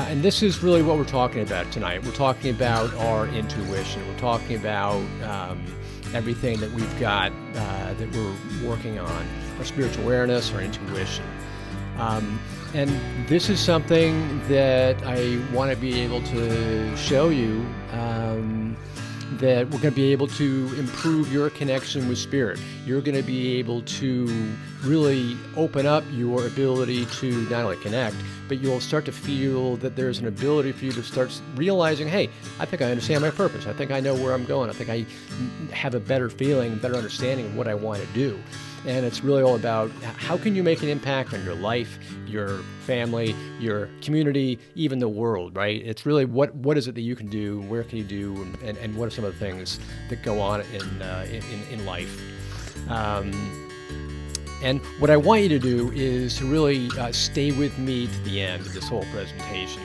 And this is really what we're talking about tonight. We're talking about our intuition. We're talking about everything that we've got that we're working on, our spiritual awareness, our intuition. And this is something that I want to be able to show you that we're going to be able to improve your connection with spirit. You're going to be able to really open up your ability to not only connect, but you'll start to feel that there's an ability for you to start realizing, hey, I think I understand my purpose. I think I know where I'm going. I think I have a better feeling, better understanding of what I want to do. And it's really all about how can you make an impact on your life, your family, your community, even the world, right? It's really what is it that you can do, where can you do, and what are some of the things that go on in life. And what I want you to do is to really stay with me to the end of this whole presentation,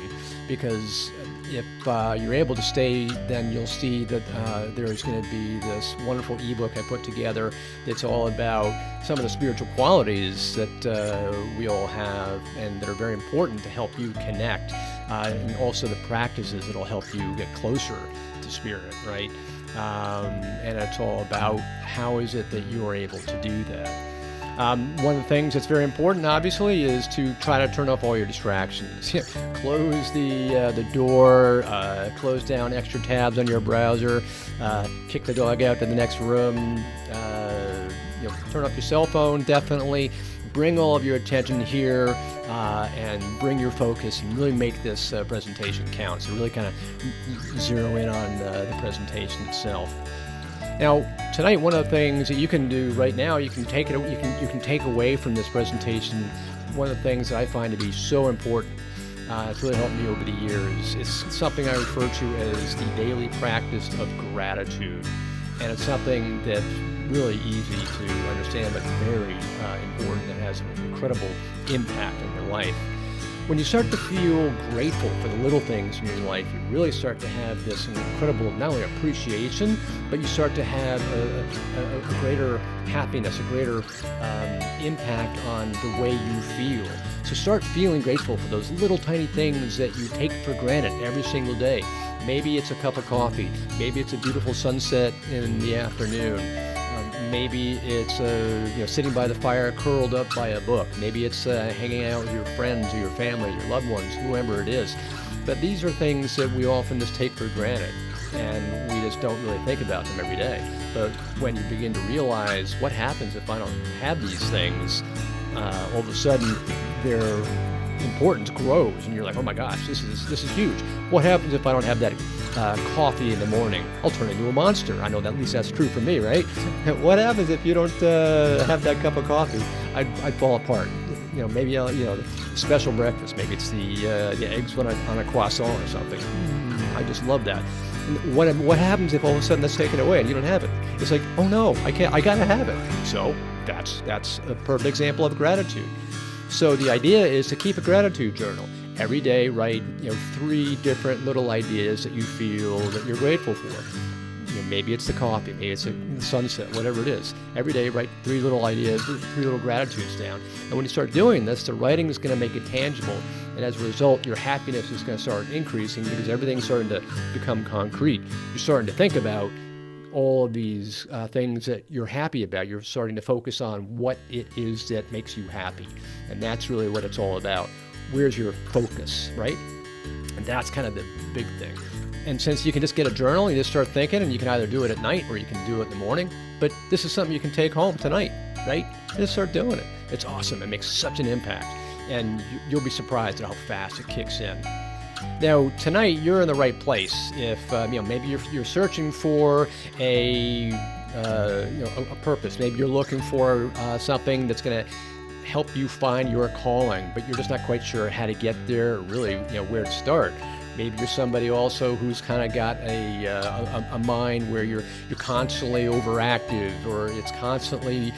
because if you're able to stay, then you'll see that there's going to be this wonderful ebook I put together that's all about some of the spiritual qualities that we all have and that are very important to help you connect, and also the practices that'll help you get closer to spirit, right? And it's all about how is it that you are able to do that. One of the things that's very important, obviously, is to try to turn off all your distractions. Close the door, close down extra tabs on your browser, kick the dog out to the next room, turn off your cell phone, definitely. Bring all of your attention here and bring your focus and really make this presentation count. So really kind of zero in on the presentation itself. Now, tonight, one of the things that you can do right now, you can take away from this presentation. One of the things that I find to be so important, it's really helped me over the years. It's something I refer to as the daily practice of gratitude, and it's something that's really easy to understand, but very important. It has an incredible impact on your life. When you start to feel grateful for the little things in your life, you really start to have this incredible, not only appreciation, but you start to have a greater happiness, a greater impact on the way you feel. So start feeling grateful for those little tiny things that you take for granted every single day. Maybe it's a cup of coffee. Maybe it's a beautiful sunset in the afternoon. Maybe it's sitting by the fire curled up by a book. Maybe it's hanging out with your friends or your family, your loved ones, whoever it is. But these are things that we often just take for granted, and we just don't really think about them every day. But when you begin to realize what happens if I don't have these things, all of a sudden their importance grows, and you're like, oh my gosh, this is huge. What happens if I don't have that coffee in the morning? I'll turn into a monster. I know that at least that's true for me, right? What happens if you don't have that cup of coffee? I'd fall apart. Maybe special breakfast. Maybe it's the eggs on a croissant or something. I just love that. What happens if all of a sudden that's taken away and you don't have it? It's like, oh no, I can't. I gotta have it. So that's a perfect example of gratitude. So the idea is to keep a gratitude journal. Every day, write 3 different little ideas that you feel that you're grateful for. Maybe it's the coffee, maybe it's the sunset, whatever it is. Every day, write 3 little ideas, 3 little gratitudes down. And when you start doing this, the writing is going to make it tangible. And as a result, your happiness is going to start increasing because everything's starting to become concrete. You're starting to think about all of these things that you're happy about. You're starting to focus on what it is that makes you happy. And that's really what it's all about. Where's your focus, right? And that's kind of the big thing. And since you can just get a journal, you just start thinking, and you can either do it at night or you can do it in the morning. But this is something you can take home tonight, right? Just start doing it. It's awesome. It makes such an impact. And you'll be surprised at how fast it kicks in. Now, tonight, you're in the right place. If maybe you're searching for a purpose. Maybe you're looking for something that's going to help you find your calling, but you're just not quite sure how to get there, or really, where to start. Maybe you're somebody also who's kind of got a mind where you're constantly overactive, or it's constantly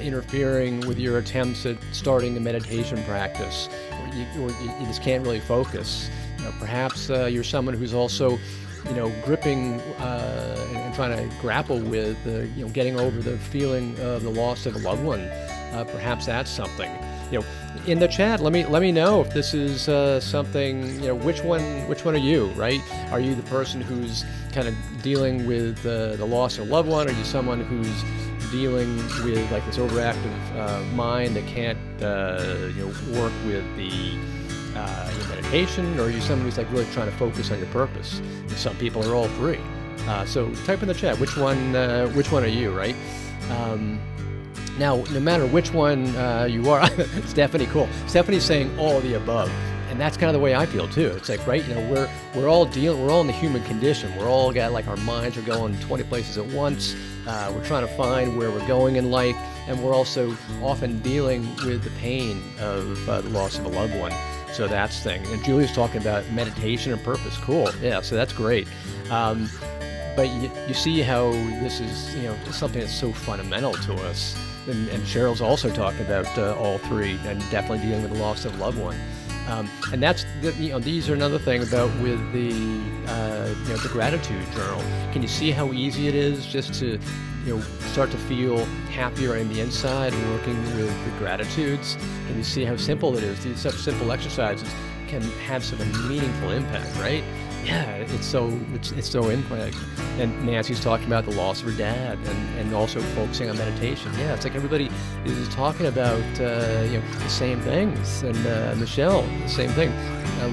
interfering with your attempts at starting a meditation practice, or you just can't really focus. Perhaps you're someone who's also gripping and trying to grapple with getting over the feeling of the loss of a loved one. Perhaps that's something. In the chat, let me know if this is something. Which one are you? Right? Are you the person who's kind of dealing with the loss of a loved one? Are you someone who's dealing with like this overactive mind that can't work with the meditation? Or are you someone who's like really trying to focus on your purpose? And some people are all three. So type in the chat which one are you, right? Now, no matter which one you are, Stephanie, cool. Stephanie's saying all of the above, and that's kind of the way I feel too. It's like, right, we're all in the human condition. We're all got like our minds are going 20 places at once. We're trying to find where we're going in life, and we're also often dealing with the pain of the loss of a loved one. So that's the thing. And Julia's talking about meditation and purpose. Cool. Yeah. So that's great. But you see how this is, something that's so fundamental to us. And Cheryl's also talking about all three, and definitely dealing with the loss of a loved one. And that's these are another thing about with the gratitude journal. Can you see how easy it is just to start to feel happier in the inside, working with the gratitudes? Can you see how simple it is? These such simple exercises can have such a meaningful impact, right? Yeah, it's so impact. And Nancy's talking about the loss of her dad, and also focusing on meditation. Yeah, it's like everybody is talking about the same things. And Michelle, the same thing.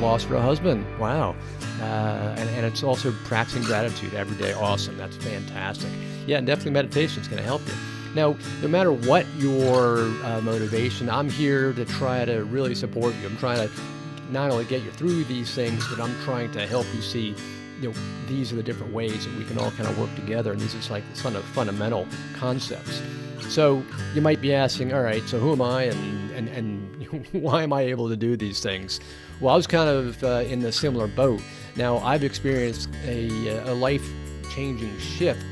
Loss of her husband. Wow. And it's also practicing gratitude every day. Awesome. That's fantastic. Yeah, and definitely meditation is going to help you. Now, no matter what your motivation, I'm here to try to really support you. I'm trying to not only get you through these things, but I'm trying to help you see, these are the different ways that we can all kind of work together. And these are like some of fundamental concepts. So you might be asking, all right, so who am I and why am I able to do these things? Well, I was kind of in a similar boat. Now, I've experienced a life-changing shift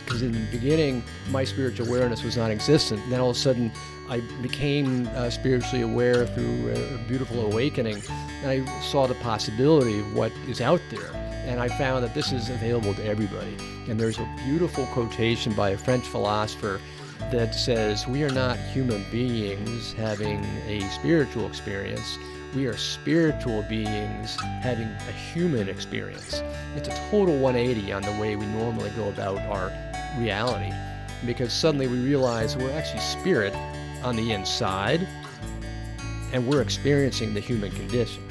because in the beginning, my spiritual awareness was non-existent. Then all of a sudden, I became spiritually aware through a beautiful awakening, and I saw the possibility of what is out there. And I found that this is available to everybody. And there's a beautiful quotation by a French philosopher that says, we are not human beings having a spiritual experience. We are spiritual beings having a human experience. It's a total 180 on the way we normally go about our reality, because suddenly we realize we're actually spirit on the inside, and we're experiencing the human condition.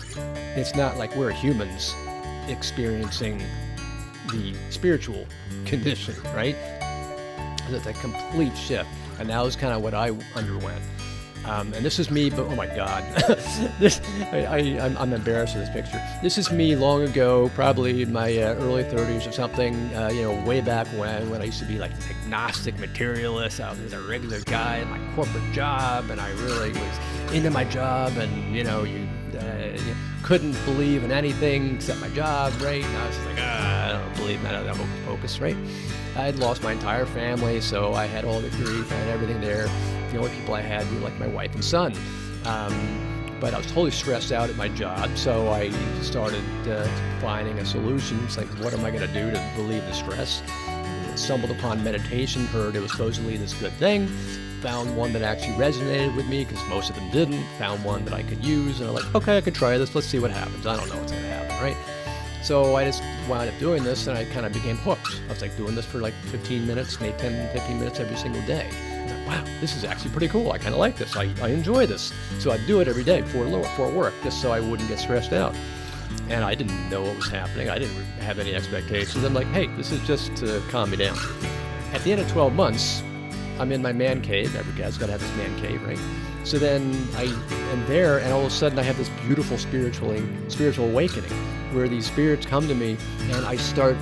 It's not like we're humans experiencing the spiritual condition, right? It's a complete shift, and that was kind of what I underwent. And this is me, but oh my God, I'm embarrassed of this picture. This is me long ago, probably in my early 30s or something, way back when I used to be like this agnostic materialist. I was a regular guy in my corporate job, and I really was into my job, and you couldn't believe in anything except my job, right? And I was just like, I don't believe none of that hocus pocus, right? I had lost my entire family, so I had all the grief, I had everything there. The only people I had were like my wife and son. But I was totally stressed out at my job, so I started finding a solution. It's like, what am I going to do to relieve the stress? Stumbled upon meditation, heard it was supposedly this good thing, found one that actually resonated with me because most of them didn't, found one that I could use, and I'm like, okay, I could try this, let's see what happens. I don't know what's going to happen, right? So I just wound up doing this, and I kind of became hooked. I was like doing this for like 15 minutes, maybe 10, 15 minutes every single day. Wow, this is actually pretty cool. I kind of like this. I enjoy this. So I'd do it every day before work, just so I wouldn't get stressed out. And I didn't know what was happening. I didn't have any expectations. I'm like, hey, this is just to calm me down. At the end of 12 months, I'm in my man cave. Every guy's got to have his man cave, right? So then I am there, and all of a sudden I have this beautiful spiritual awakening where these spirits come to me, and I start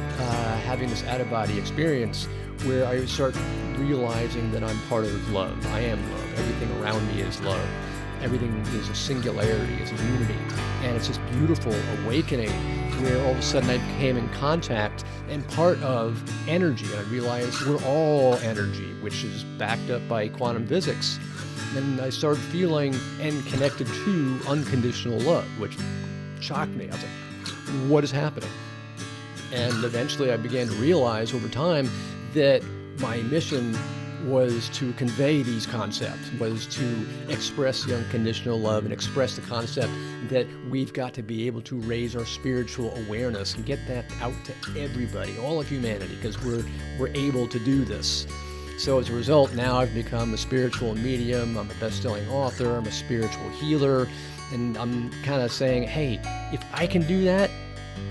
having this out-of-body experience where I start realizing that I'm part of love. I am love. Everything around me is love. Everything is a singularity, is a unity. And it's this beautiful awakening where all of a sudden I came in contact and part of energy. And I realized we're all energy, which is backed up by quantum physics. And I started feeling and connected to unconditional love, which shocked me. I was like, what is happening? And eventually I began to realize over time that my mission was to convey these concepts, was to express the unconditional love and express the concept that we've got to be able to raise our spiritual awareness and get that out to everybody, all of humanity, because we're able to do this. So as a result, now I've become a spiritual medium, I'm a best-selling author, I'm a spiritual healer, and I'm kind of saying, hey, if I can do that,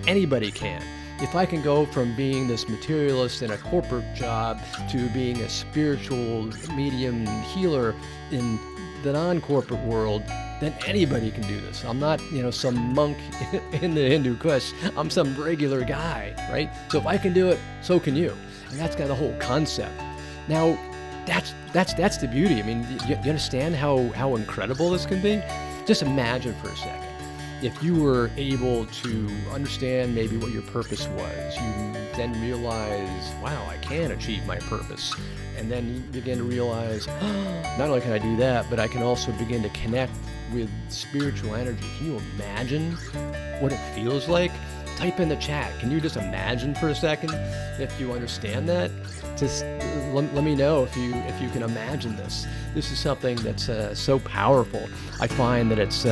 anybody can. If I can go from being this materialist in a corporate job to being a spiritual medium healer in the non-corporate world, then anybody can do this. I'm not, some monk in the Hindu Kush. I'm some regular guy, right? So if I can do it, so can you. And that's kind of the whole concept. Now, that's the beauty. I mean, you understand how incredible this can be? Just imagine for a second. If you were able to understand maybe what your purpose was, you then realize, wow, I can achieve my purpose. And then you begin to realize, not only can I do that, but I can also begin to connect with spiritual energy. Can you imagine what it feels like? Type in the chat. Can you just imagine for a second if you understand that? Just let me know if you can imagine this. This is something that's so powerful. I find that it's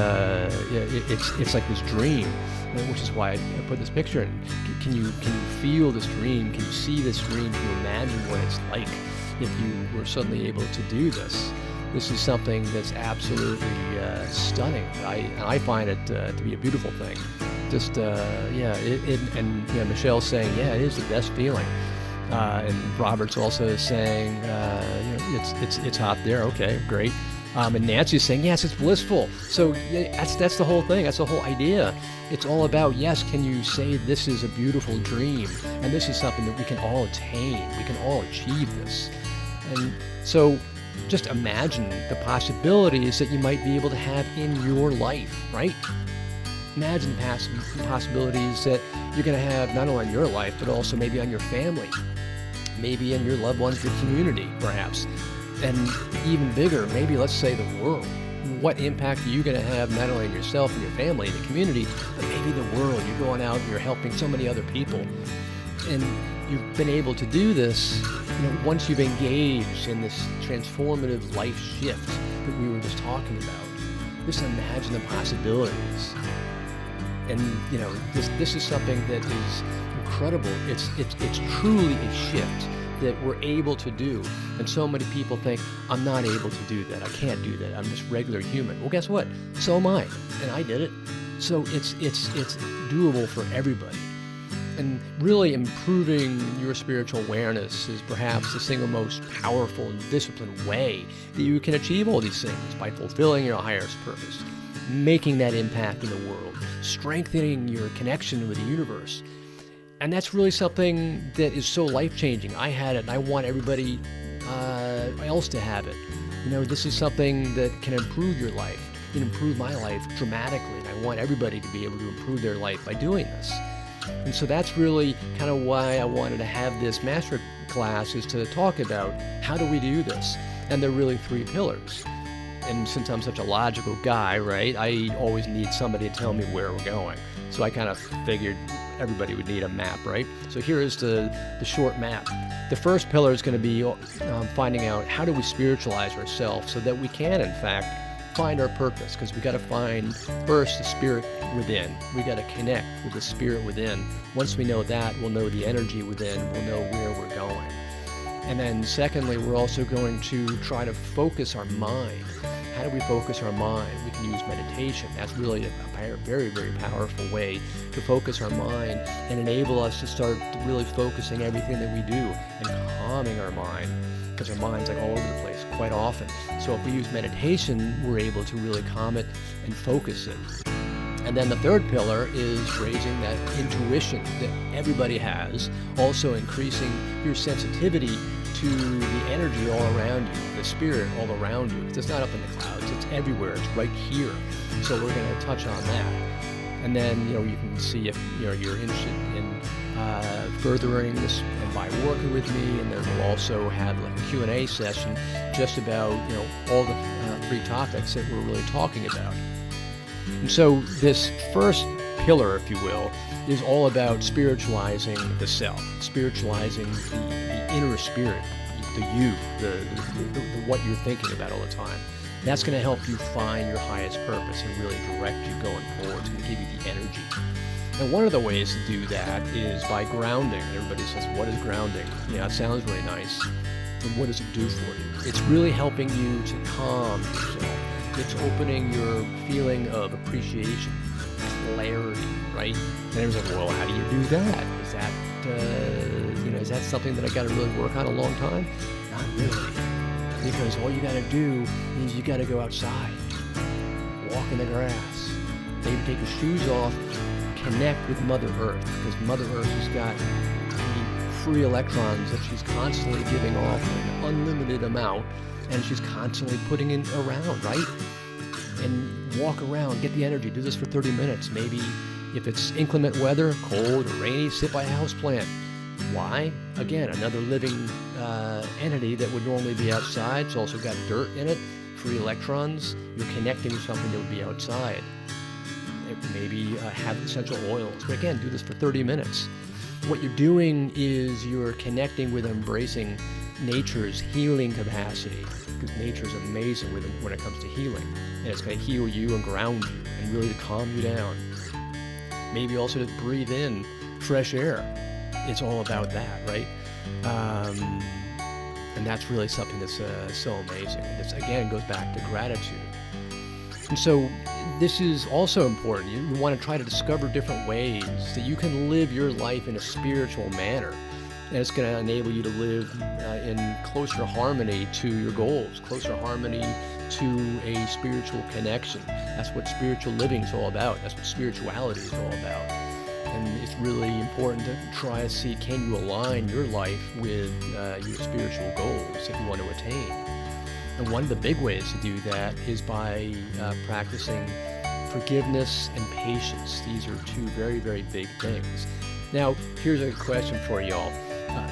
like this dream, which is why I put this picture in. Can you feel this dream? Can you see this dream? Can you imagine what it's like if you were suddenly able to do this? This is something that's absolutely stunning. I find it to be a beautiful thing. Just Michelle's saying, yeah, it is the best feeling. And Robert's also saying, it's hot there. Okay, great. And Nancy's saying, yes, it's blissful. So yeah, that's the whole thing. That's the whole idea. It's all about, yes, can you say this is a beautiful dream? And this is something that we can all attain. We can all achieve this. And so just imagine the possibilities that you might be able to have in your life, right? Imagine the possibilities that you're going to have not only in your life, but also maybe on your family, maybe in your loved ones, your community, perhaps. And even bigger, maybe let's say the world. What impact are you going to have not only on yourself and your family and the community, but maybe the world? You're going out and you're helping so many other people. And you've been able to do this, once you've engaged in this transformative life shift that we were just talking about. Just imagine the possibilities. And this is something that is incredible. It's truly a shift that we're able to do. And so many people think, I'm not able to do that. I can't do that. I'm just regular human. Well, guess what? So am I. And I did it. So it's doable for everybody. And really improving your spiritual awareness is perhaps the single most powerful and disciplined way that you can achieve all these things by fulfilling your highest purpose, making that impact in the world, strengthening your connection with the universe. And that's really something that is so life-changing. I had it, and I want everybody else to have it. This is something that can improve your life. It can improve my life dramatically, and I want everybody to be able to improve their life by doing this. And so that's really kind of why I wanted to have this master class, is to talk about how do we do this. And there are really 3 pillars. And since I'm such a logical guy, right, I always need somebody to tell me where we're going. So I kind of figured everybody would need a map, right? So here is the short map. The first pillar is going to be finding out how do we spiritualize ourselves so that we can, in fact, find our purpose, because we got to find first the spirit within. We got to connect with the spirit within. Once we know that, we'll know the energy within. We'll know where we're going. And then secondly, we're also going to try to focus our mind. How do we focus our mind? We can use meditation. That's really a very, very powerful way to focus our mind and enable us to start really focusing everything that we do and calming our mind, because our mind's like all over the place quite often. So if we use meditation, we're able to really calm it and focus it. And then the third pillar is raising that intuition that everybody has, also increasing your sensitivity to the energy all around you, the spirit all around you. It's not up in the clouds, it's everywhere, it's right here. So we're going to touch on that. And then, you can see if you're interested in furthering this and by working with me. And then we'll also have like a Q&A session just about, all the 3 topics that we're really talking about. And so this first pillar, if you will, is all about spiritualizing the self, spiritualizing the inner spirit. the you, the what you're thinking about all the time. That's going to help you find your highest purpose and really direct you going forward. It's going to give you the energy. And one of the ways to do that is by grounding. Everybody says, what is grounding? Yeah, it sounds really nice. And what does it do for you? It's really helping you to calm yourself. It's opening your feeling of appreciation, clarity, right? And everyone's like, well, how do you do that? Is that something that I got to really work on a long time? Not really. Because all you got to do is you got to go outside, walk in the grass, maybe take your shoes off, connect with Mother Earth, because Mother Earth has got the free electrons that she's constantly giving off an unlimited amount, and she's constantly putting in around, right? And walk around, get the energy. Do this for 30 minutes. Maybe if it's inclement weather, cold or rainy, sit by a houseplant. Why? Again, another living entity that would normally be outside. It's also got dirt in it, free electrons. You're connecting with something that would be outside. Maybe have essential oils. But again, do this for 30 minutes. What you're doing is you're connecting with embracing nature's healing capacity, because nature's amazing when it comes to healing. And it's going to heal you and ground you and really to calm you down. Maybe also to breathe in fresh air. It's all about that, right? And that's really something that's so amazing. This again goes back to gratitude. And so this is also important. You want to try to discover different ways that you can live your life in a spiritual manner. And it's going to enable you to live in closer harmony to your goals, closer harmony to a spiritual connection. That's what spiritual living is all about. That's what spirituality is all about. And it's really important to try to see, can you align your life with your spiritual goals that you want to attain? And one of the big ways to do that is by practicing forgiveness and patience. These are two very, very big things. Now, here's a question for y'all.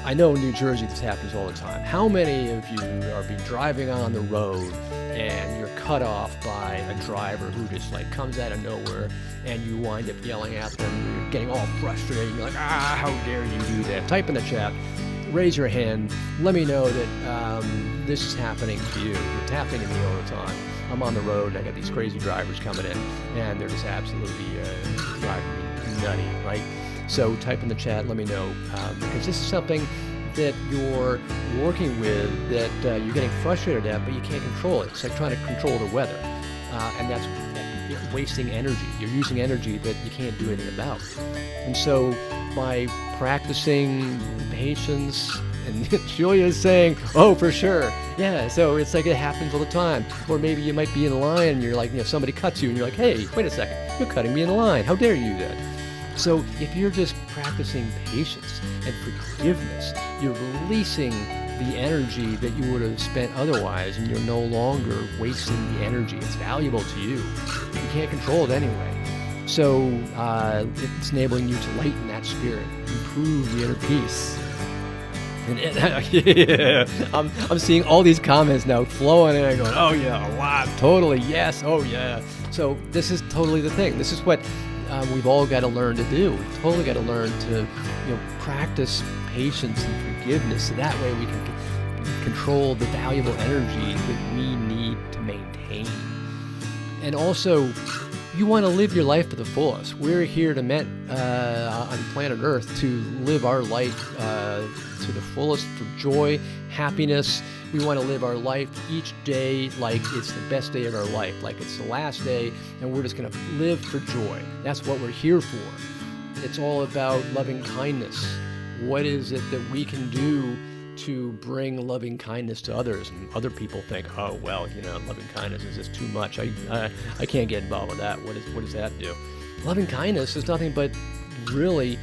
I know in New Jersey this happens all the time. How many of you are driving on the road and you're cut off by a driver who just comes out of nowhere and you wind up yelling at them, you're getting all frustrated, and you're like, how dare you do that? Type in the chat, raise your hand, let me know that this is happening to you. It's happening to me all the time. I'm on the road and I got these crazy drivers coming in and they're just absolutely driving me nutty, right? So type in the chat, let me know, because this is something that you're working with that you're getting frustrated at, but you can't control it. It's like trying to control the weather, and that's wasting energy. You're using energy that you can't do anything about. And so by practicing patience, and Julia is saying, oh, for sure. Yeah, so it's like it happens all the time. Or maybe you might be in line and you're like, somebody cuts you and you're like, hey, wait a second, you're cutting me in line. How dare you do that? So if you're just practicing patience and forgiveness, you're releasing the energy that you would have spent otherwise, and you're no longer wasting the energy. It's valuable to you. You can't control it anyway. So it's enabling you to lighten that spirit, improve the inner peace. And yeah, I'm seeing all these comments now flowing in and going, oh yeah, wow, totally, yes, oh yeah. So this is totally the thing. This is what we've all got to learn to do. We've totally got to learn to practice patience and forgiveness, so that way we can control the valuable energy that we need to maintain. And also, you want to live your life to the fullest. We're here to on planet Earth to live our life to the fullest for joy, happiness. We want to live our life each day like it's the best day of our life, like it's the last day, and we're just going to live for joy. That's what we're here for. It's all about loving kindness. What is it that we can do to bring loving kindness to others? And other people think, oh, well, loving kindness is just too much. I can't get involved with that. What does that do? Loving kindness is nothing but really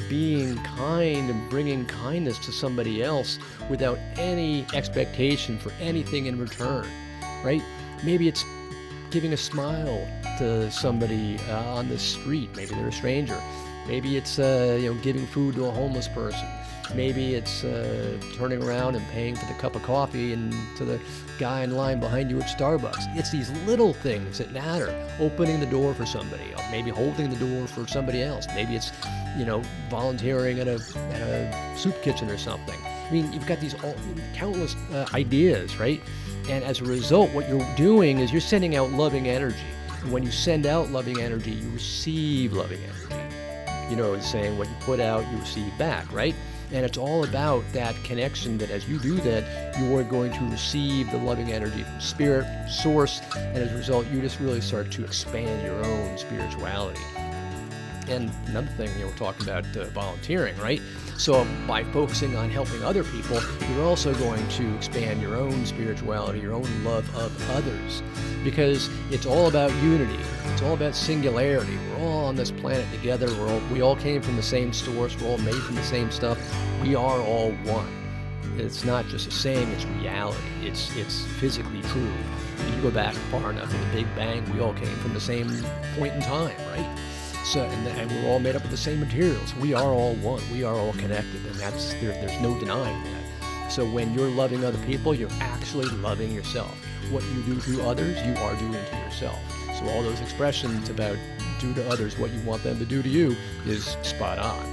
being kind and bringing kindness to somebody else without any expectation for anything in return, right? Maybe it's giving a smile to somebody on the street. Maybe they're a stranger. Maybe it's giving food to a homeless person. Maybe it's turning around and paying for the cup of coffee and to the guy in line behind you at Starbucks. It's these little things that matter. Opening the door for somebody, or maybe holding the door for somebody else. Maybe it's volunteering at a soup kitchen or something. I mean, you've got these countless ideas, right? And as a result, what you're doing is you're sending out loving energy. And when you send out loving energy, you receive loving energy. You know, it's saying what you put out, you receive back, right? And it's all about that connection that as you do that, you are going to receive the loving energy from spirit, from source, and as a result, you just really start to expand your own spirituality. And another thing, we're talking about volunteering, right? So by focusing on helping other people, you're also going to expand your own spirituality, your own love of others, because it's all about unity. It's all about singularity. We're all on this planet together. We all came from the same source. We're all made from the same stuff. We are all one. It's not just a saying, it's reality. It's physically true. If you go back far enough in the Big Bang, we all came from the same point in time, right? So, and we're all made up of the same materials. We are all one. We are all connected, and there's no denying that. So when you're loving other people, you're actually loving yourself. What you do to others, you are doing to yourself. So all those expressions about do to others what you want them to do to you is spot on.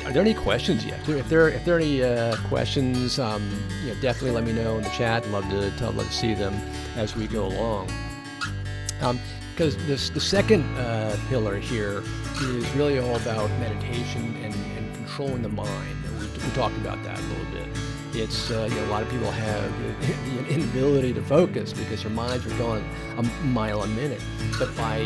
Are there any questions yet? If there are any questions, definitely let me know in the chat. Love to see them as we go along. Because the second pillar here is really all about meditation and controlling the mind. And we talked about that a little bit. It's a lot of people have the inability to focus because their minds are going a mile a minute. But by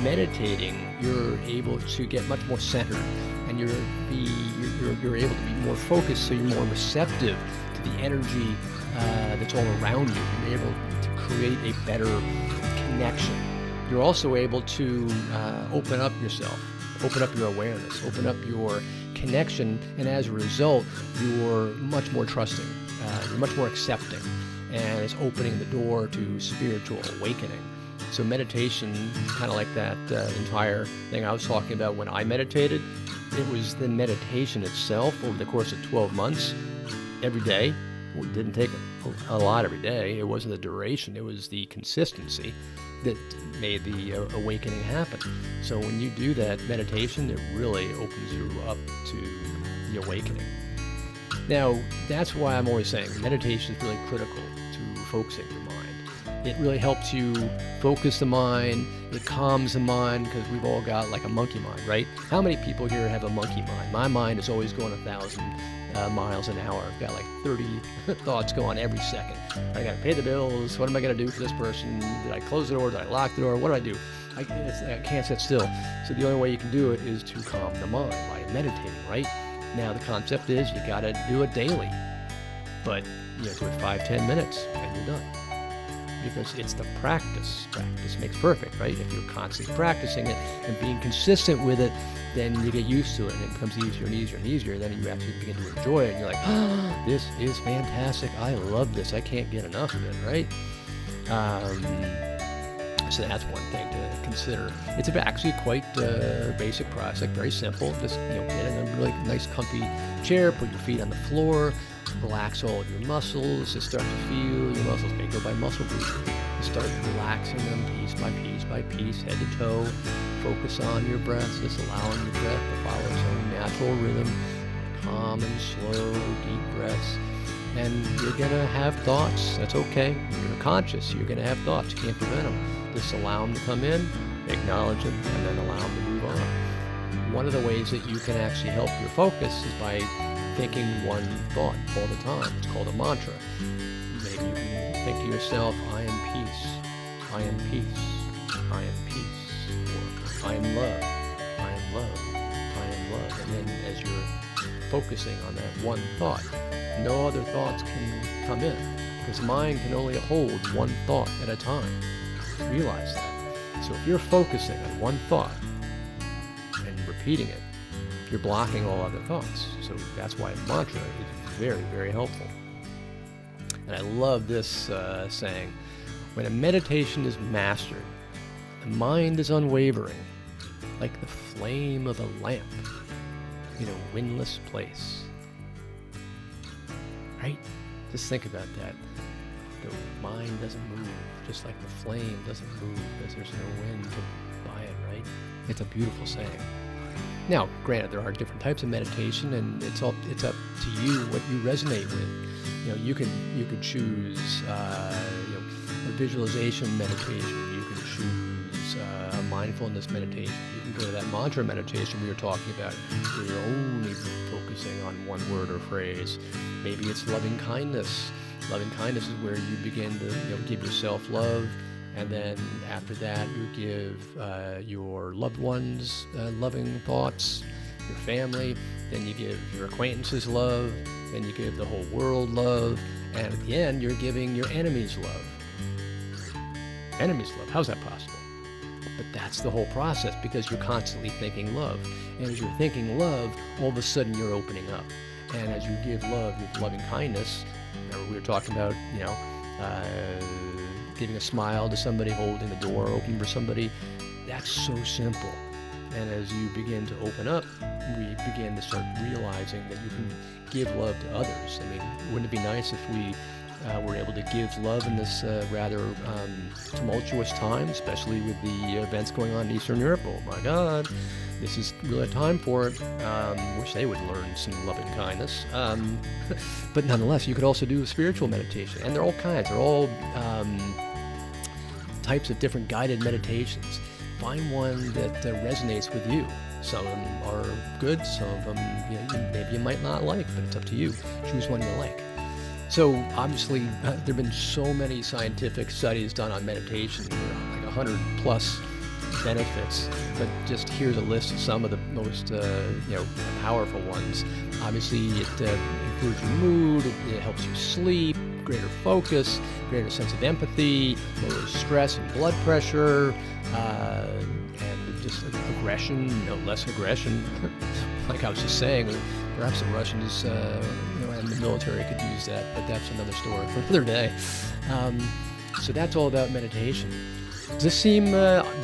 meditating, you're able to get much more centered, and you're able to be more focused. So you're more receptive to the energy that's all around you. You're able to create a better connection. You're also able to open up yourself, open up your awareness, open up your connection, and as a result, you're much more trusting, you're much more accepting, and it's opening the door to spiritual awakening. So meditation, kind of like that entire thing I was talking about when I meditated, it was the meditation itself over the course of 12 months, every day. It didn't take a lot every day. It wasn't the duration, it was the consistency that made the awakening happen. So when you do that meditation, it really opens you up to the awakening. Now, that's why I'm always saying meditation is really critical to focusing your mind. It really helps you focus the mind, it calms the mind, because we've all got like a monkey mind, right? How many people here have a monkey mind? My mind is always going 1,000 miles an hour. I've got like 30 thoughts going every second. I got to pay the bills. What am I going to do for this person? Did I close the door? Did I lock the door? What do I do? I can't sit still. So the only way you can do it is to calm the mind by meditating, right? Now the concept is you got to do it daily, but do it 5-10 minutes and you're done. Because it's the practice. Practice makes perfect, right? If you're constantly practicing it and being consistent with it, then you get used to it and it becomes easier and easier and easier. Then you actually begin to enjoy it and you're like, oh, this is fantastic. I love this. I can't get enough of it, right? So that's one thing to consider. It's actually quite a basic process, very simple. Just get in a really nice comfy chair, put your feet on the floor, relax all of your muscles, just start to feel your muscles. May go by muscle group. Just start relaxing them piece by piece, head to toe. Focus on your breath, just allowing your breath to follow its own natural rhythm. Calm and slow, deep breaths. And you're going to have thoughts. That's okay. You're conscious. You're going to have thoughts. You can't prevent them. Just allow them to come in, acknowledge them, and then allow them to move on. One of the ways that you can actually help your focus is by thinking one thought all the time. It's called a mantra. Maybe you can think to yourself, I am peace, I am peace, I am peace, or I am love, I am love, I am love. And then as you're focusing on that one thought, no other thoughts can come in, because the mind can only hold one thought at a time. Realize that. So if you're focusing on one thought and repeating it, you're blocking all other thoughts. So that's why mantra is very, very helpful. And I love this saying, when a meditation is mastered, the mind is unwavering, like the flame of a lamp in a windless place. Right? Just think about that. The mind doesn't move, just like the flame doesn't move because there's no wind to buy it, right? It's a beautiful saying. Now, granted, there are different types of meditation, and it's up to you what you resonate with. You could choose a visualization meditation. You can choose a mindfulness meditation. You can go to that mantra meditation we were talking about, where you're only focusing on one word or phrase. Maybe it's loving kindness. Loving kindness is where you begin to give yourself love, and then after that you give your loved ones loving thoughts, your family, then you give your acquaintances love, then you give the whole world love, and at the end you're giving your enemies love. Enemies love, how's that possible? But that's the whole process, because you're constantly thinking love, and as you're thinking love, all of a sudden you're opening up, and as you give love, you're loving kindness. Remember we were talking about, giving a smile to somebody, holding the door open for somebody. That's so simple. And as you begin to open up, we begin to start realizing that you can give love to others. I mean, wouldn't it be nice if we were able to give love in this rather tumultuous time, especially with the events going on in Eastern Europe? Oh my God, this is really a time for it. Wish they would learn some loving kindness. But nonetheless, you could also do spiritual meditation, and they're all kinds. They're all types of different guided meditations. Find one that resonates with you. Some of them are good, some of them maybe you might not like, but it's up to you. Choose one you like. So obviously, there have been so many scientific studies done on meditation, like 100 plus benefits, but just here's a list of some of the most powerful ones. Obviously, it improves your mood, it helps you sleep, greater focus, greater sense of empathy, lowers stress and blood pressure, and just aggression, less aggression. Like I was just saying, perhaps the Russians and the military could use that, but that's another story for another day. So that's all about meditation. Does this seem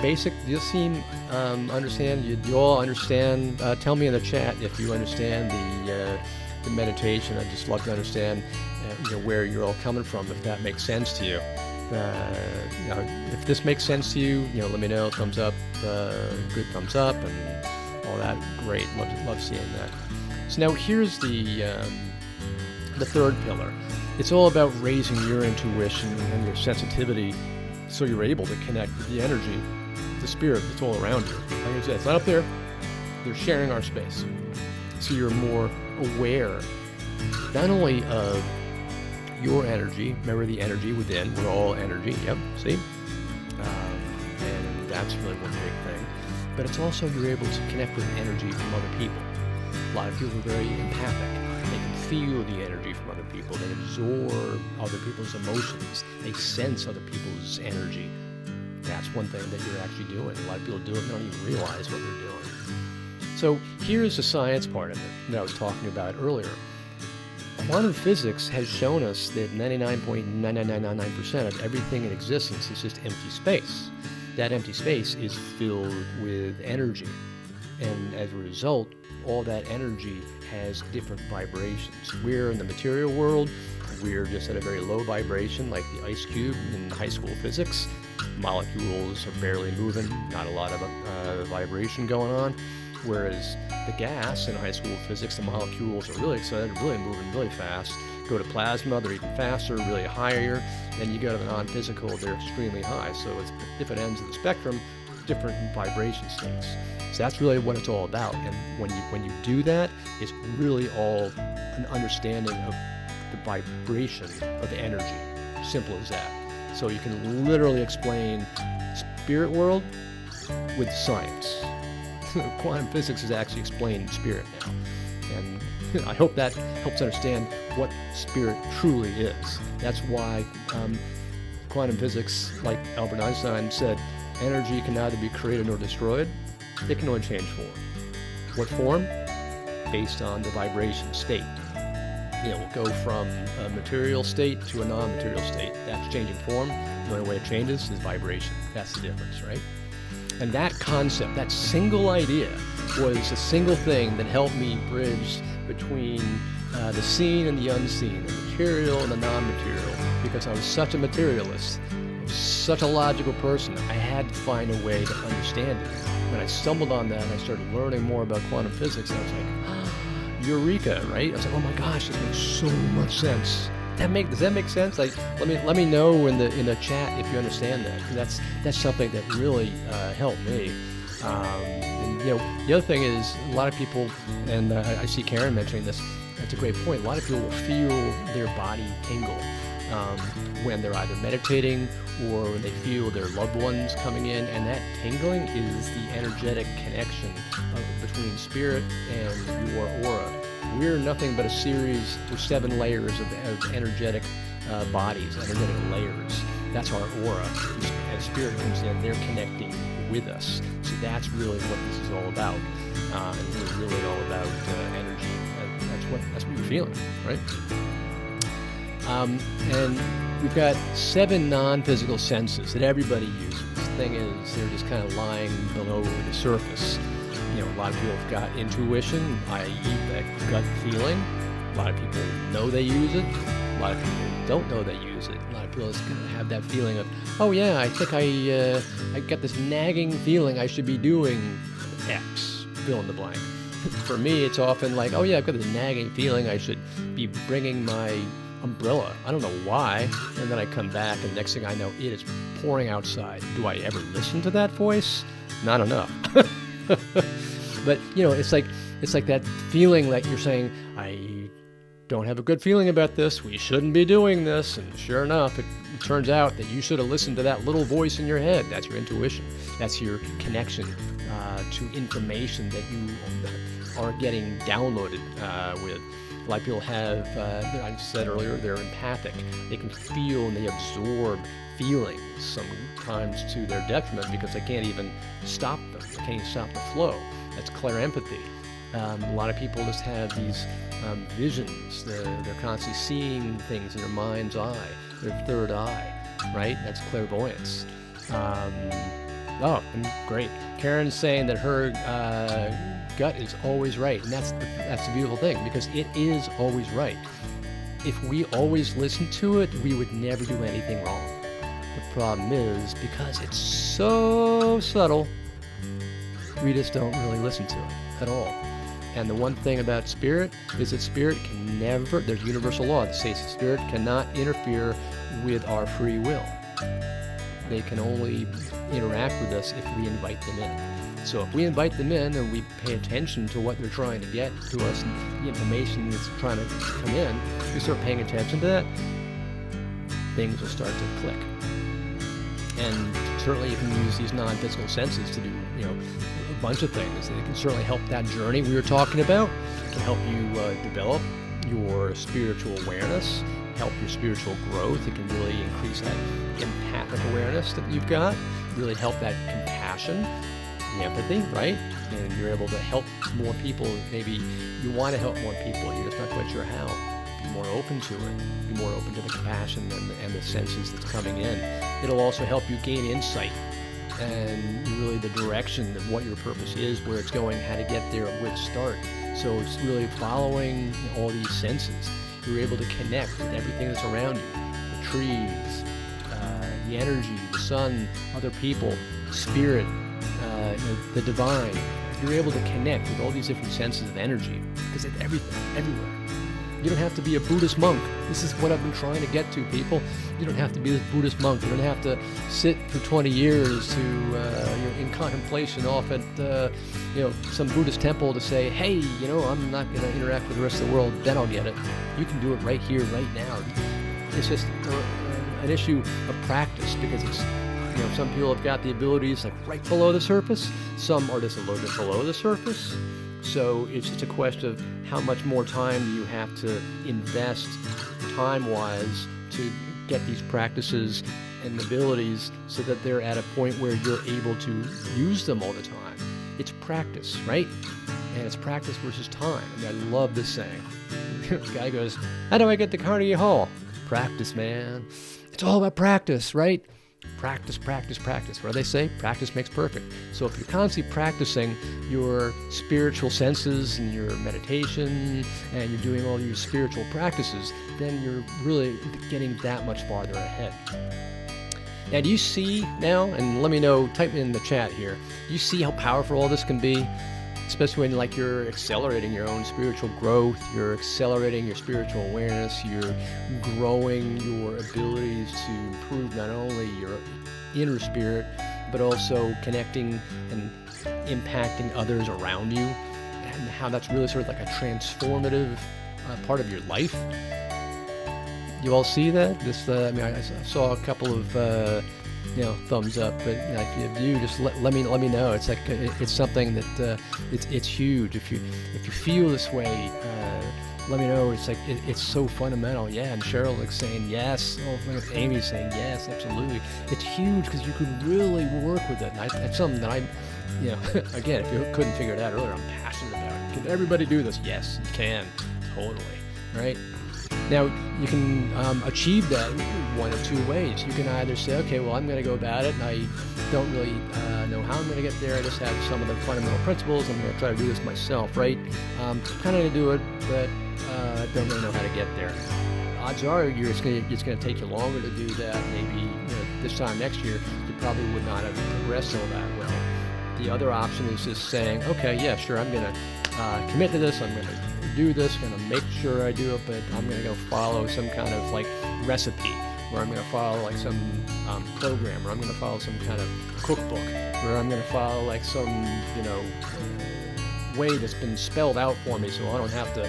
basic? Does this seem understand? You all understand? Tell me in the chat if you understand the meditation. I'd just love to understand where you're all coming from, if that makes sense to you. If this makes sense to you, let me know. Thumbs up, good thumbs up, and all that. Great, love seeing that. So now here's the third pillar. It's all about raising your intuition and your sensitivity, so you're able to connect with the energy, the spirit that's all around you. Like I said, it's not up there. They're sharing our space, so you're more aware, not only of your energy. Remember the energy within. We're all energy. Yep. See? And that's really one big thing. But it's also you're able to connect with energy from other people. A lot of people are very empathic. They can feel the energy from other people. They absorb other people's emotions. They sense other people's energy. That's one thing that you're actually doing. A lot of people do it and don't even realize what they're doing. So here's the science part of it that I was talking about earlier. Quantum physics has shown us that 99.9999% of everything in existence is just empty space. That empty space is filled with energy. And as a result, all that energy has different vibrations. We're in the material world, we're just at a very low vibration, like the ice cube in high school physics. Molecules are barely moving, not a lot of vibration going on. Whereas the gas in high school physics, the molecules are really excited, really moving really fast. Go to plasma, they're even faster, really higher. Then you go to the non-physical, they're extremely high. So it's different ends of the spectrum, different vibration states. So that's really what it's all about. And when you do that, it's really all an understanding of the vibration of the energy. Simple as that. So you can literally explain spirit world with science. Quantum physics is actually explaining spirit now. And I hope that helps understand what spirit truly is. That's why quantum physics, like Albert Einstein said, energy can neither be created nor destroyed. It can only change form. What form? Based on the vibration state. We'll go from a material state to a non-material state. That's changing form. The only way it changes is vibration. That's the difference, right? And that concept, that single idea, was a single thing that helped me bridge between the seen and the unseen, the material and the non-material, because I was such a materialist. I was such a logical person. I had to find a way to understand it. When I stumbled on that and I started learning more about quantum physics, I was like, eureka, right? I was like, oh my gosh, this makes so much sense. Does that make sense? Like, let me know in the chat if you understand that. That's something that really helped me. And the other thing is, a lot of people, and I see Karen mentioning this. That's a great point. A lot of people will feel their body tingle when they're either meditating or when they feel their loved ones coming in, and that tingling is the energetic connection between spirit and your aura. We're nothing but a series of 7 layers of energetic bodies, energetic layers. That's our aura. As spirit comes in, they're connecting with us. So that's really what this is all about. And we're really all about energy. That's what you're feeling, right? And we've got 7 non-physical senses that everybody uses. The thing is, they're just kind of lying below the surface. A lot of people have got intuition, i.e. that gut feeling. A lot of people know they use it. A lot of people don't know they use it. A lot of people just kind of have that feeling of, oh yeah, I think I got this nagging feeling I should be doing X, fill in the blank. For me, it's often like, oh yeah, I've got this nagging feeling I should be bringing my umbrella. I don't know why. And then I come back, and next thing I know, it is pouring outside. Do I ever listen to that voice? Not enough. But it's like that feeling that you're saying, I don't have a good feeling about this. We shouldn't be doing this. And sure enough, it turns out that you should have listened to that little voice in your head. That's your intuition. That's your connection to information that you are getting downloaded with. A lot of people have, I said earlier, they're empathic. They can feel and they absorb feelings, sometimes to their detriment, because they can't even stop them. They can't even stop the flow. That's clairempathy. A lot of people just have these visions. They're constantly seeing things in their mind's eye, their third eye, right? That's clairvoyance. Great. Karen's saying that her gut is always right, and that's the beautiful thing, because it is always right. If we always listened to it, we would never do anything wrong. The problem is, because it's so subtle, we just don't really listen to it at all. And the one thing about spirit is that spirit can never, there's a universal law that says spirit cannot interfere with our free will. They can only interact with us if we invite them in. So if we invite them in and we pay attention to what they're trying to get to us and the information that's trying to come in, we start paying attention to that, things will start to click. And certainly you can use these non-physical senses to do, a bunch of things. It can certainly help that journey we were talking about. It can help you develop your spiritual awareness, help your spiritual growth. It can really increase that empathic awareness that you've got, really help that compassion, the empathy, right? And you're able to help more people. Maybe you want to help more people, you're just not quite sure how. Be more open to it. Be more open to the compassion and the senses that's coming in. It'll also help you gain insight and really the direction of what your purpose is, where it's going, how to get there, where to start. So it's really following all these senses. You're able to connect with everything that's around you, the trees, the energy, the sun, other people, spirit, the divine. You're able to connect with all these different senses of energy, because it's everything, everywhere. You don't have to be a Buddhist monk. This is what I've been trying to get to, people. You don't have to be this Buddhist monk. You don't have to sit for 20 years to, in contemplation off at, some Buddhist temple to say, hey, I'm not going to interact with the rest of the world, then I'll get it. You can do it right here, right now. It's just an issue of practice, because it's, some people have got the abilities like right below the surface. Some are just a little bit below the surface. So it's just a question of how much more time do you have to invest time-wise to get these practices and abilities so that they're at a point where you're able to use them all the time. It's practice, right? And it's practice versus time. I love this saying. The guy goes, how do I get to Carnegie Hall? Practice, man. It's all about practice, right? Practice, practice, practice. What do they say? Practice makes perfect. So if you're constantly practicing your spiritual senses and your meditation and you're doing all your spiritual practices, then you're really getting that much farther ahead. Now, do you see now, and let me know, type in the chat here, do you see how powerful all this can be? Especially when like you're accelerating your own spiritual growth, you're accelerating your spiritual awareness, you're growing your abilities to improve not only your inner spirit, but also connecting and impacting others around you, and how that's really sort of like a transformative part of your life. You all see that? This, I mean, I saw a couple of thumbs up, but if you do, just let me know. It's like it's something that it's huge. If you feel this way, let me know. It's like it's so fundamental. Yeah, and Cheryl like saying yes. Oh, Amy's saying yes, absolutely. It's huge because you could really work with it. And it's something that I'm, again, if you couldn't figure it out earlier, I'm passionate about it. Can everybody do this? Yes, you can. Totally. Right. Now, you can achieve that one of two ways. You can either say, okay, well, I'm going to go about it, and I don't really know how I'm going to get there. I just have some of the fundamental principles. I'm going to try to do this myself, right? Kind of going to do it, but I don't really know how to get there. Odds are it's going to take you longer to do that. Maybe this time next year, you probably would not have progressed all that well. The other option is just saying, okay, yeah, sure, I'm going to commit to this. I'm going to do this, going to make sure I do it, but I'm going to go follow some kind of like recipe, or I'm going to follow like some program, or I'm going to follow some kind of cookbook, or I'm going to follow like some way that's been spelled out for me, so I don't have to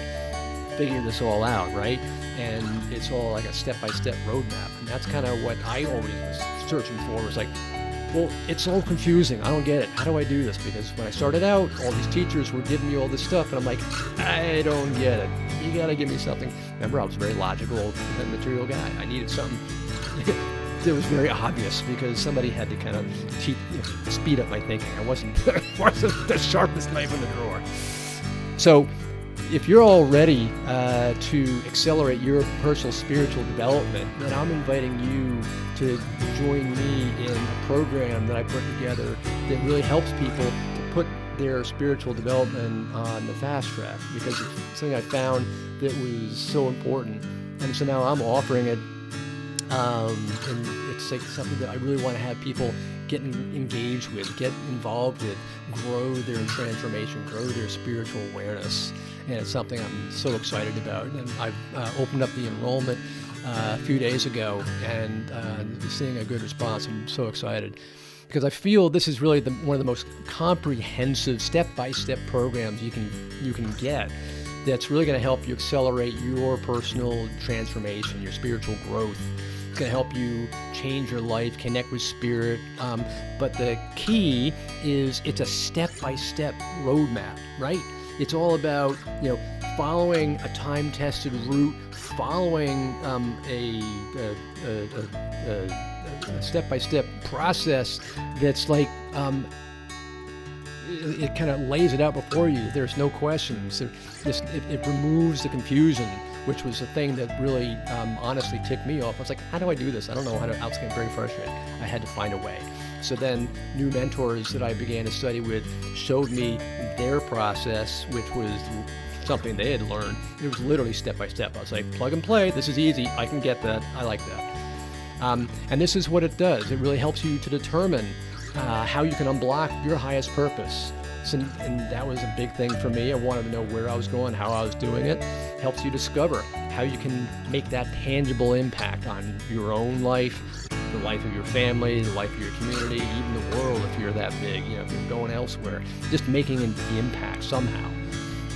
figure this all out, right? And it's all like a step-by-step roadmap, and that's kind of what I always was searching for. Was like, well, it's so confusing. I don't get it. How do I do this? Because when I started out, all these teachers were giving me all this stuff, and I'm like, I don't get it. You got to give me something. Remember, I was a very logical and material guy. I needed something that was very obvious because somebody had to kind of speed up my thinking. I wasn't the sharpest knife in the drawer. So if you're all ready to accelerate your personal spiritual development, then I'm inviting you to join me in a program that I put together that really helps people to put their spiritual development on the fast track, because it's something I found that was so important. And so now I'm offering it, and it's like something that I really want to have people get engaged with, get involved with, grow their transformation, grow their spiritual awareness. And it's something I'm so excited about. And I've opened up the enrollment a few days ago, and seeing a good response. I'm so excited because I feel this is really one of the most comprehensive step-by-step programs you can get. That's really going to help you accelerate your personal transformation, your spiritual growth. It's going to help you change your life, connect with spirit. But the key is it's a step-by-step roadmap, right? It's all about, following a time-tested route, following a step-by-step process that's like, it kind of lays it out before you. There's no questions. It removes the confusion, which was the thing that really honestly ticked me off. I was like, how do I do this? I don't know how to. I was getting very frustrated. I had to find a way. So then new mentors that I began to study with showed me their process, which was something they had learned. It was literally step by step. I was like, plug and play. This is easy. I can get that. I like that. And this is what it does. It really helps you to determine how you can unblock your highest purpose. So, and that was a big thing for me. I wanted to know where I was going, how I was doing it. Helps you discover how you can make that tangible impact on your own life, the life of your family, the life of your community, even the world if you're that big, if you're going elsewhere. Just making the impact somehow.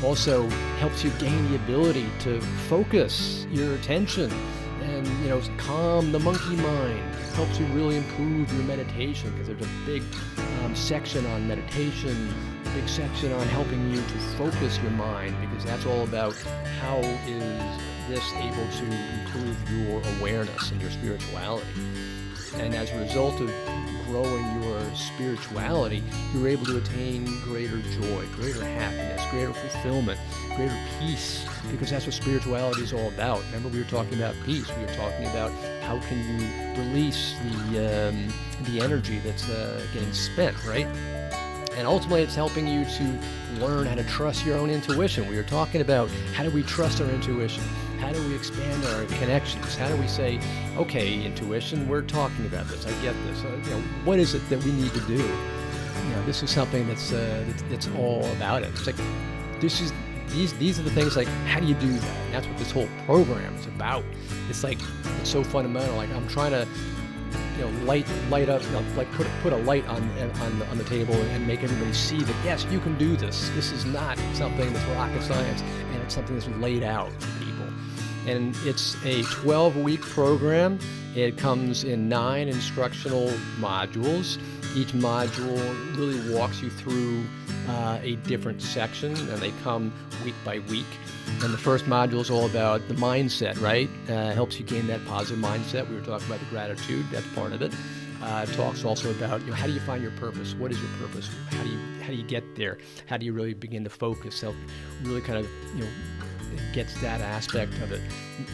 Also helps you gain the ability to focus your attention and, calm the monkey mind. Helps you really improve your meditation, because there's a big section on meditation, a big section on helping you to focus your mind, because that's all about how is this able to improve your awareness and your spirituality. And as a result of growing your spirituality, you're able to attain greater joy, greater happiness, greater fulfillment, greater peace, because that's what spirituality is all about. Remember, we were talking about peace. We were talking about how can you release the energy that's getting spent, right? And ultimately, it's helping you to learn how to trust your own intuition. We were talking about how do we trust our intuition? How do we expand our connections? How do we say, okay, intuition, we're talking about this. I get this. What is it that we need to do? This is something that's all about it. It's like these are the things, like, how do you do that? And that's what this whole program is about. It's like, it's so fundamental. Like, I'm trying to light up, like put a light on the table and make everybody see that, yes, you can do this. This is not something that's rocket science, and it's something that's laid out for people. And it's a 12-week program. It comes in 9 instructional modules. Each module really walks you through a different section, and they come week by week. And the first module is all about the mindset, right? Helps you gain that positive mindset. We were talking about the gratitude. That's part of it. It talks also about, how do you find your purpose? What is your purpose? How do you get there? How do you really begin to focus? So really kind of, it gets that aspect of it.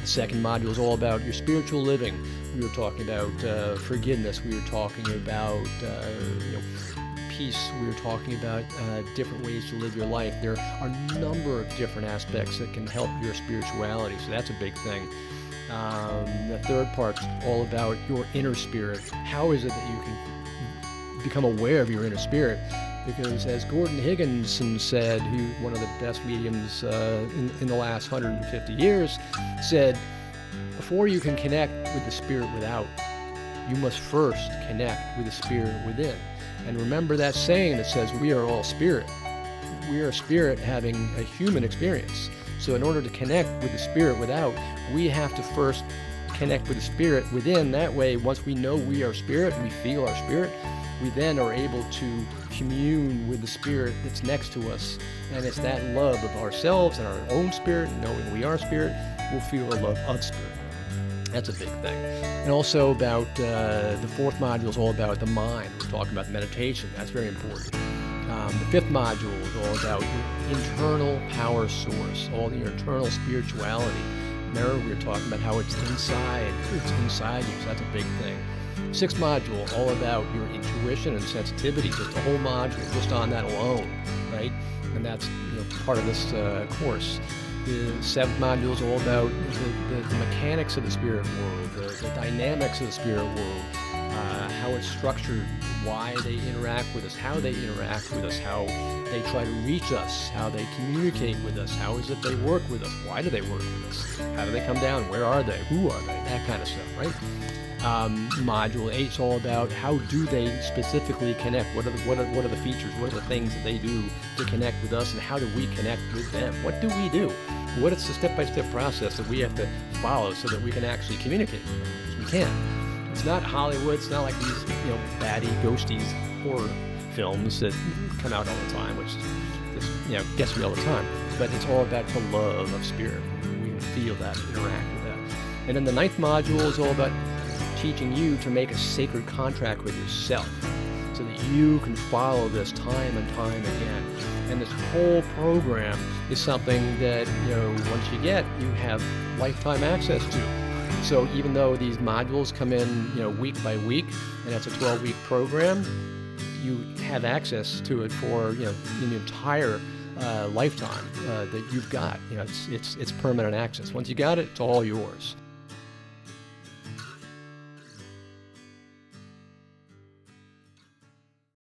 The second module is all about your spiritual living. We were talking about forgiveness. We were talking about peace. We were talking about different ways to live your life. There are a number of different aspects that can help your spirituality, so that's a big thing. The third part's all about your inner spirit. How is it that you can become aware of your inner spirit? Because as Gordon Higginson said, one of the best mediums in the last 150 years, said, before you can connect with the spirit without, you must first connect with the spirit within. And remember that saying that says, we are all spirit. We are spirit having a human experience. So in order to connect with the spirit without, we have to first connect with the spirit within. That way, once we know we are spirit, we feel our spirit, we then are able to commune with the spirit that's next to us. And it's that love of ourselves and our own spirit, knowing we are spirit, we'll feel the love of spirit. That's a big thing. And also about the fourth module is all about the mind. We're talking about meditation. That's very important. The fifth module is all about your internal power source, all your internal spirituality. Remember, we were talking about how it's inside you, so that's a big thing. Sixth module, all about your intuition and sensitivity, just a whole module just on that alone, right? And that's part of this course. The seventh module is all about the mechanics of the spirit world, the dynamics of the spirit world, how it's structured, why they interact with us, how they interact with us, how they try to reach us, how they communicate with us, how is it they work with us, why do they work with us, how do they come down, where are they, who are they, that kind of stuff, right? Module 8 is all about how do they specifically connect, what are the features, what are the things that they do to connect with us, and how do we connect with them, what do we do, what is the step-by-step process that we have to follow so that we can actually communicate with them, because we can. It's not Hollywood, it's not like these baddie, ghosties horror films that come out all the time, which just gets me all the time, but it's all about the love of spirit. We can feel that, interact with that. And then the ninth module is all about teaching you to make a sacred contract with yourself so that you can follow this time and time again. And this whole program is something that, once you get, you have lifetime access to. So even though these modules come in, week by week, and it's a 12-week program, you have access to it for, the entire lifetime that you've got. It's permanent access. Once you got it, it's all yours.